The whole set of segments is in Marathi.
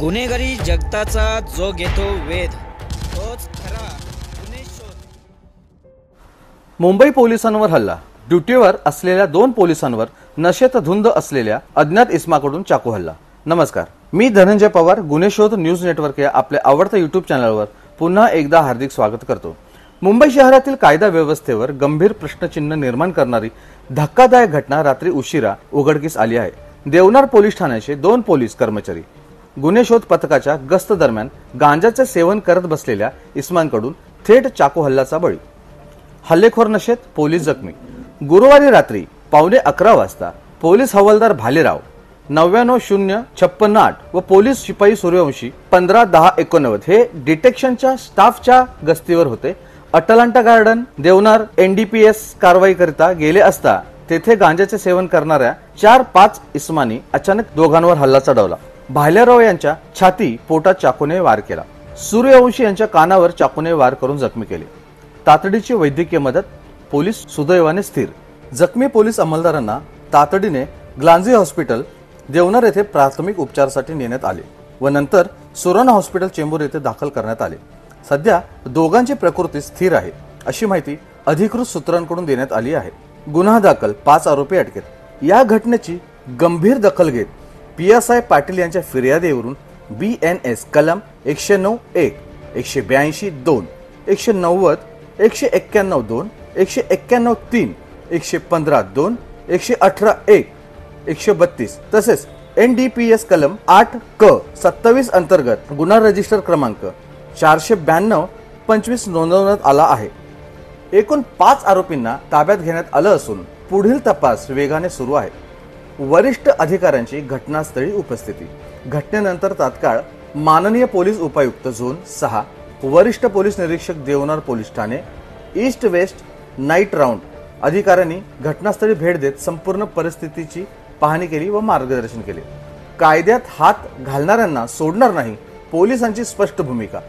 गुन्हेगारी जगताचा जो घेतो वेध तोच खरा गुन्हे शोध। मुंबई पोलिसांवर हल्ला। ड्युटीवर असलेल्या 2 पोलिसांवर नशेत धुंद असलेल्या अज्ञात इसमाकडून चाकू हल्ला। नमस्कार, मी धनंजय पवार गुन्हे शोध न्यूज नेटवर्क या आपल्या आवडत्या YouTube चॅनलवर पुन्हा एकदा हार्दिक स्वागत करतो। मुंबई शहरातील कायदा व्यवस्थेवर गंभीर प्रश्नचिन्ह निर्माण करणारी धक्कादायक घटना रात्री उशिरा उघडकीस आली आहे। देवनार पोलीस ठाण्याचे 2 पोलीस कर्मचारी गुन्हे शोध पथकाच्या गस्त दरम्यान गांजाचे सेवन करत बसलेल्या इसमांकडून थेट चाकू हल्ल्याचा बळी। हल्लेखोर नशेत, पोलीस जखमी। गुरुवारी रात्री 11:15 वाजता पोलीस हवालदार भालेराव 990568 व पोलीस शिपाई सूर्यवंशी 151089 हे डिटेक्शनच्या स्टाफच्या गस्तीवर होते। अटलांटा गार्डन देवनार NDPS कारवाई करिता गेले असता तेथे गांजाचे सेवन करणाऱ्या 4-5 इसमांनी अचानक दोघांवर हल्ला चढवला। भालेराव यांच्या छाती पोटात चाकूने वार केला। सूर्यवंशी यांच्या कानावर चाकूने वार करून जखमी केले। तातडीची वैद्यकीय मदत, पोलीस सुदैवाने स्थिर। जखमी पोलीस अंमलदारांना तातडीने ग्लांझी हॉस्पिटल देवनार येथे प्राथमिक उपचारासाठी नेण्यात आले व नंतर सुराणा हॉस्पिटल चेंबूर येथे दाखल करण्यात आले। सध्या दोघांची प्रकृती स्थिर आहे अशी माहिती अधिकृत सूत्रांकडून देण्यात आली आहे। गुन्हा दाखल, 5 आरोपी अटकेत। या घटनेची गंभीर दखल घेत PSI पाटील यांच्या फिर्यादीवरून BNS कलम 109(1), 182(2), 190, 191(2), 191(3), 115(2), 118(1), 132 तसेच NDPS कलम 8(क) 27 अंतर्गत गुन्हा रजिस्टर क्रमांक 492-25 नोंदवण्यात आला आहे। एकूण 5 आरोपींना ताब्यात घेण्यात आलं असून पुढील तपास वेगाने सुरू आहे। वरिष्ठ अधिकाऱ्यांची घटनास्थळी उपस्थिती। घटनेनंतर तात्काळ माननीय पोलीस उपायुक्त झोन 6, वरिष्ठ पोलीस निरीक्षक Deonar police Thane, east west night round अधिकाऱ्यांनी घटनास्थळी भेट देत संपूर्ण परिस्थितीची पाहणी केली व मार्गदर्शन केले। कायद्यात हात घालणाऱ्यांना सोडणार नाही, पोलिसांची स्पष्ट भूमिका।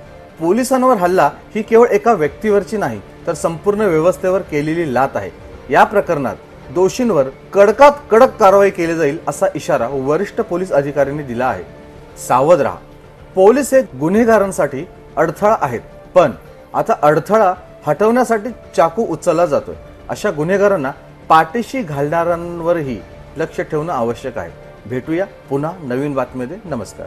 पोलिसांवर हल्ला ही केवळ एका व्यक्तीवरची नाही तर संपूर्ण व्यवस्थेवर केलेली लात आहे। या प्रकरणात दोषींवर कडकात कडक कारवाई केली जाईल असा इशारा वरिष्ठ पोलीस अधिकाऱ्यांनी दिला आहे। सावध राहा, पोलीस हे गुन्हेगारांसाठी अडथळा आहेत, पण आता अडथळा हटवण्यासाठी चाकू उचलला जातोय। अशा गुन्हेगारांना पाठीशी घालणाऱ्यांवरही लक्ष ठेवणं आवश्यक आहे। भेटूया पुन्हा नवीन बातमीमध्ये। नमस्कार।